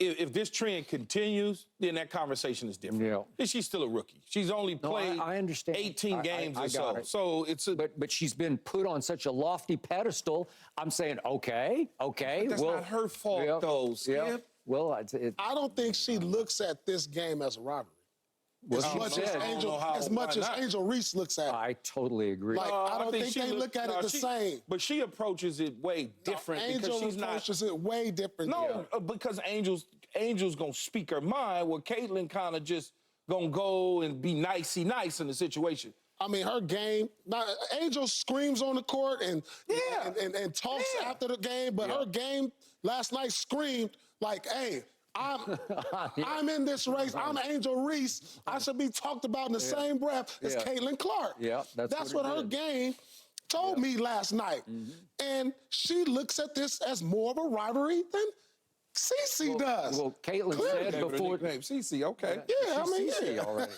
if this trend continues, then that conversation is different. Yeah. And she's still a rookie. She's only played I understand. 18 games I or so. it. So it's a... But she's been put on such a lofty pedestal. I'm saying, okay. But that's not her fault, though, Skip. Yeah. Well, I don't think she looks at this game as a rivalry. Well, as much as Angel Reese looks at it. I totally agree. Like, I don't think they look at it the same. But she approaches it way different. Angel approaches it way different. No, because Angel's gonna speak her mind, where Caitlin kind of just gonna go and be nicey nice in the situation. I mean, her game. Now, Angel screams on the court and talks after the game, but her game last night screamed like, "Hey, I'm in this race. I'm Angel Reese. I should be talked about in the same breath as Caitlin Clark." Yeah, that's what her game told me last night. And she looks at this as more of a rivalry than Cece does. Well, Caitlin said before... Cece, okay. Yeah, I mean, Cece already.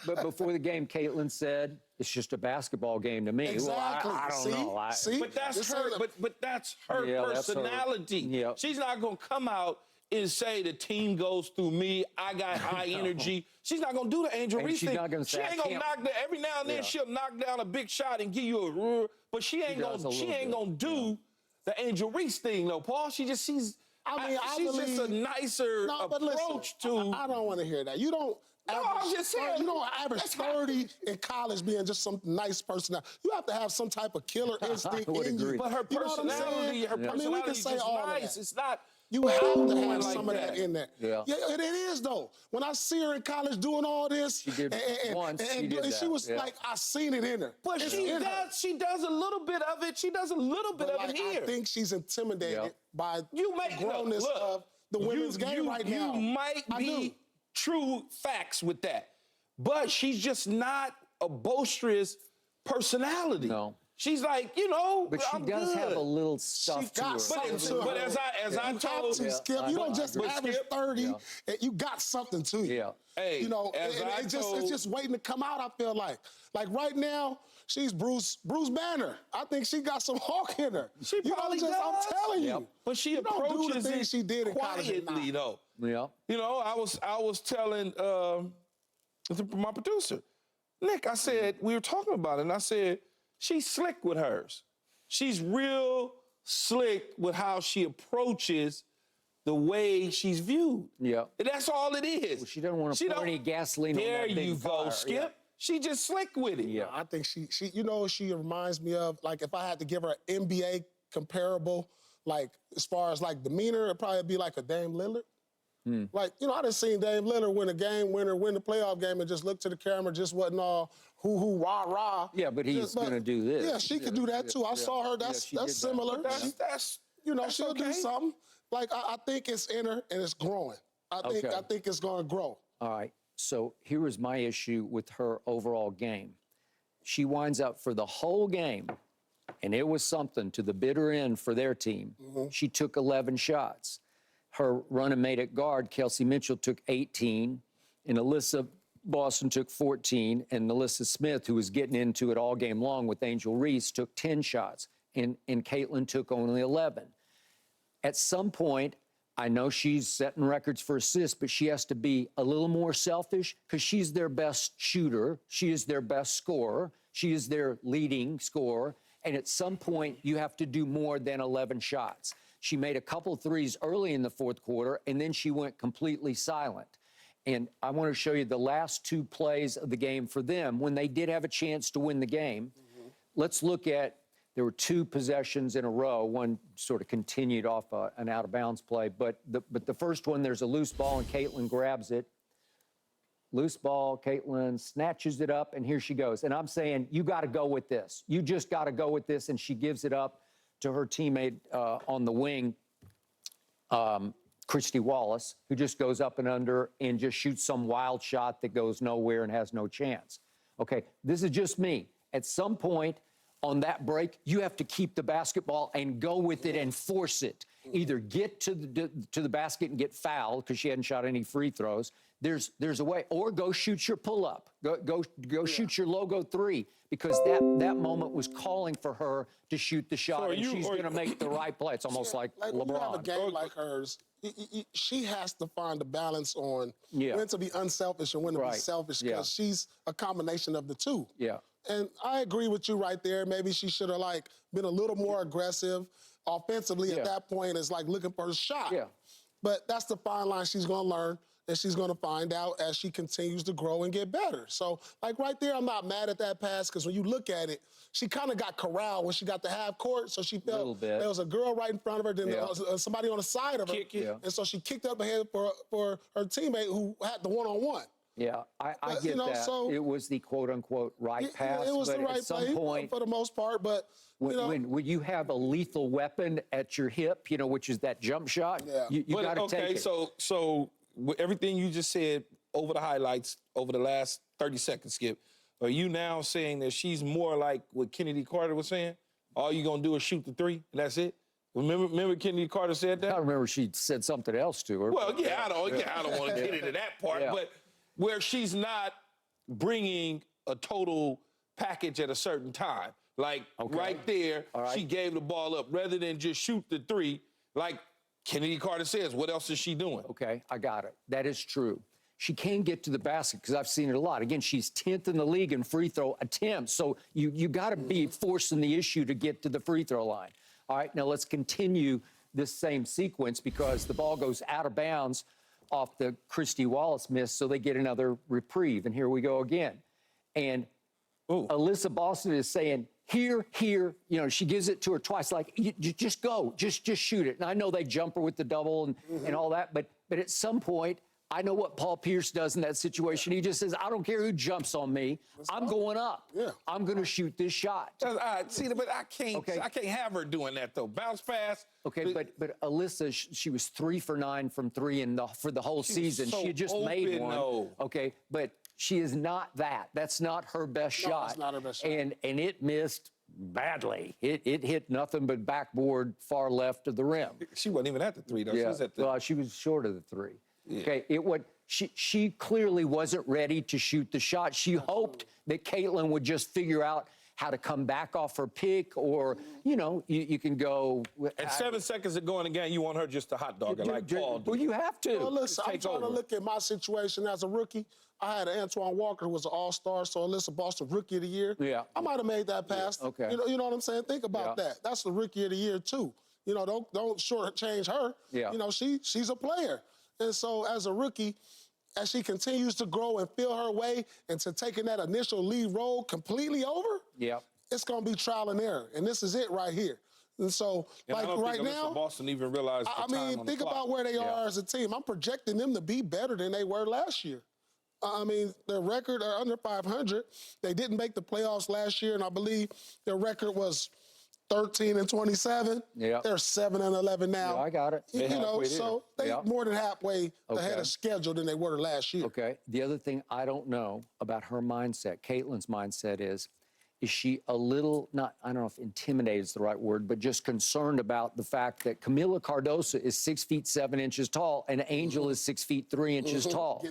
But before the game, Caitlin said, it's just a basketball game to me. Exactly. Well, I don't know. See? But that's her. But that's her personality. Yeah. She's not gonna come out and say the team goes through me. I got high energy. She's not gonna do the Angel Reese thing. She ain't gonna knock down. Every now and then she'll knock down a big shot and give you a roar. But she ain't gonna do the Angel Reese thing, though, Paul. She's just a nicer approach to. I don't want to hear that. You don't. I'm just saying. You don't average 30 in college being just some nice personality. You have to have some type of killer instinct in you. But her personality, we can say is all nice. that. It's not. You have to have like some of that in there. Yeah. It is, though. When I see her in college doing all this, she did once. She was like, I seen it in her. But she does a little bit of it. She does a little bit of it here. I think she's intimidated by the grownness of the women's game right now. You might be true facts with that. But she's just not a boisterous personality. No. She's like, but she does have a little stuff to her. But as I told Skip, you don't just average 30. You got something to you. Yeah. Hey, it's just waiting to come out. I feel like right now she's Bruce Banner. I think she got some hawk in her. She probably does. I'm telling you. But she approaches it she did in quietly, though. Yeah. I was telling my producer, Nick. I said we were talking about it, and I said, she's slick with hers. She's real slick with how she approaches the way she's viewed. Yeah. And that's all it is. Well, she doesn't want to pour any gasoline on that big There you go, fire. Skip. Yeah. She just slick with it. Yeah, I think she she reminds me of, like, if I had to give her an NBA comparable, like, as far as, like, demeanor, it'd probably be like a Dame Lillard. Like, I done seen Dame Lillard win a game winner, win the playoff game, and just look to the camera, just wasn't all hoo-hoo, rah-rah. Yeah, but he's going to do this. Yeah, she could do that, too. I saw her. That's similar. That's she'll do something. Like, I think it's in her, and it's growing. I think it's going to grow. All right. So here is my issue with her overall game. She winds up for the whole game, and it was something to the bitter end for their team. She took 11 shots. Her running mate at guard, Kelsey Mitchell, took 18, and Alyssa Boston took 14, and Alyssa Smith, who was getting into it all game long with Angel Reese, took 10 shots, and Caitlin took only 11. At some point, I know she's setting records for assists, but she has to be a little more selfish because she's their best shooter. She is their best scorer. She is their leading scorer. And at some point, you have to do more than 11 shots. She made a couple threes early in the fourth quarter, and then she went completely silent. And I want to show you the last two plays of the game for them when they did have a chance to win the game. Let's look at, there were two possessions in a row. One sort of continued off an out-of-bounds play. But the first one, there's a loose ball, and Caitlin grabs it. Loose ball, Caitlin snatches it up, and here she goes. And I'm saying, you got to go with this. You just got to go with this. And she gives it up to her teammate on the wing, Christy Wallace, who just goes up and under and just shoots some wild shot that goes nowhere and has no chance. Okay, this is just me. At some point on that break, you have to keep the basketball and go with it and force it. either get to the basket and get fouled because she hadn't shot any free throws. There's a way, or go shoot your pull-up. Go shoot your logo three, because that moment was calling for her to shoot the shot, and she's going to make the right play. It's almost like LeBron. When you have a game like hers, she has to find a balance on when to be unselfish and when to be selfish, because she's a combination of the two. Yeah. And I agree with you right there. Maybe she should have been a little more aggressive offensively at that point, as looking for a shot. Yeah. But that's the fine line she's going to learn, and she's going to find out as she continues to grow and get better. So, right there, I'm not mad at that pass, because when you look at it, she kind of got corralled when she got to half court, so she felt there was a girl right in front of her, then there was somebody on the side of her, and so she kicked up ahead for her teammate who had the one-on-one. Yeah, I get that. So, it was the quote-unquote right pass, it was but the right at some play point, for the most part, but when you have a lethal weapon at your hip, which is that jump shot, you got to take it. So with everything you just said over the highlights, over the last 30 seconds, Skip, are you now saying that she's more like what Kennedy Carter was saying? All you're going to do is shoot the three, and that's it? Remember Kennedy Carter said that? I remember she said something else to her. Well, I don't want to get into that part, but where she's not bringing a total package at a certain time. Right there, she gave the ball up. Rather than just shoot the three, like Kennedy Carter says, what else is she doing? Okay, I got it. That is true. She can get to the basket, because I've seen it a lot. Again, she's 10th in the league in free throw attempts, so you got to be forcing the issue to get to the free throw line. All right, now let's continue this same sequence, because the ball goes out of bounds off the Christy Wallace miss, so they get another reprieve, and here we go again. And Alyssa Boston is saying, here, she gives it to her twice, you just go, just shoot it. And I know they jump her with the double and all that, but at some point, I know what Paul Pierce does in that situation. He just says, I don't care who jumps on me. I'm going up. Yeah. I'm going to shoot this shot. But I can't have her doing that, though. Bounce pass. Okay, but Alyssa, she was 3 for 9 from three for the whole season. She had just made one. Though. Okay, but she is not that. That's not her best shot. It's not her best shot. And it missed badly. It hit nothing but backboard far left of the rim. She wasn't even at the three, though. Yeah. She was at the... Well, she was short of the three. Yeah. Okay, she clearly wasn't ready to shoot the shot. She hoped that Caitlin would just figure out how to come back off her pick, or, you can go... At 7 seconds of going again, you want her just to hot dog her like Paul did. Well, you have to. Well, listen, I'm trying to look at my situation as a rookie. I had Antoine Walker, who was an all-star, so Alyssa Boston, Rookie of the Year. Yeah. I might have made that pass. Yeah. Okay. You know what I'm saying? Think about that. That's the Rookie of the Year, too. Don't shortchange her. Yeah. She's a player. And so as a rookie, as she continues to grow and feel her way into taking that initial lead role completely over, it's going to be trial and error. And this is it right here. And so, right now, Boston even realized the time on think the clock. about where they are as a team. I'm projecting them to be better than they were last year. Their record are under 500. They didn't make the playoffs last year, and I believe their record was 13-27. Yeah. They're 7-11 now. Yeah, I got it. So they're more than halfway ahead of schedule than they were last year. Okay. The other thing I don't know about her mindset, Caitlin's mindset is she a little, I don't know if intimidated is the right word, but just concerned about the fact that Camila Cardoso is 6 feet 7 inches tall and Angel is 6 feet 3 inches tall.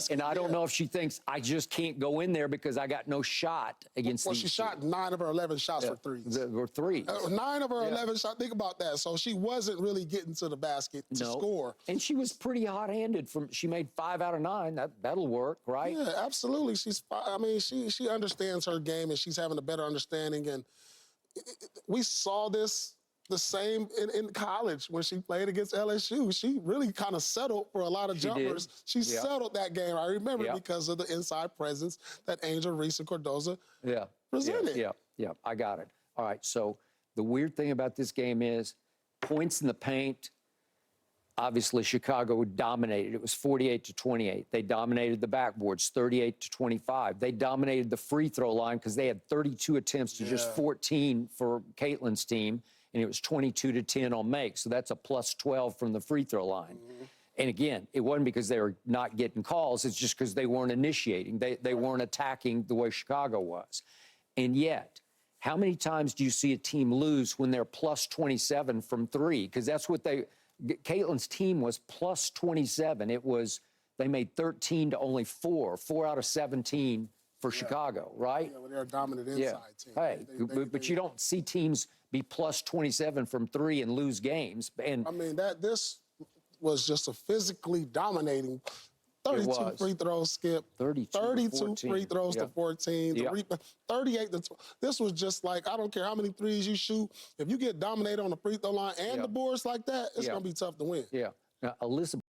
And I don't know if she thinks, I just can't go in there because I got no shot against these. She shot 9 of her 11 shots for threes. Or threes. 9 of her 11 shots. Think about that. So she wasn't really getting to the basket to score. And she was pretty hot-handed. She made 5 out of 9. That'll work, right? Yeah, absolutely. She understands her game, and she's having a better understanding. And we saw this the same in college when she played against LSU. She really kind of settled for a lot of jumpers. She settled that game. I remember because of the inside presence that Angel Reese and Cardoso presented. Yeah, I got it. All right, so the weird thing about this game is points in the paint. Obviously, Chicago dominated. It was 48-28. They dominated the backboards, 38-25. They dominated the free throw line because they had 32 attempts to just 14 for Caitlin's team, and it was 22-10 on make. So that's a plus 12 from the free throw line. And again, it wasn't because they were not getting calls. It's just because they weren't initiating. They weren't attacking the way Chicago was. And yet, How many times do you see a team lose when they're plus 27 from three? Because that's what Caitlin's team was plus 27. They made 13 to only 4 out of 17 for Chicago, right? Yeah, well, they're a dominant inside team. Hey, but you don't see teams be plus 27 from three and lose games. And I mean, this was just a physically dominating 32 free throws, Skip. 32 free throws to 14. The 38 to 12. This was just like, I don't care how many threes you shoot. If you get dominated on the free throw line and the boards like that, it's going to be tough to win. Yeah. Now, Elizabeth.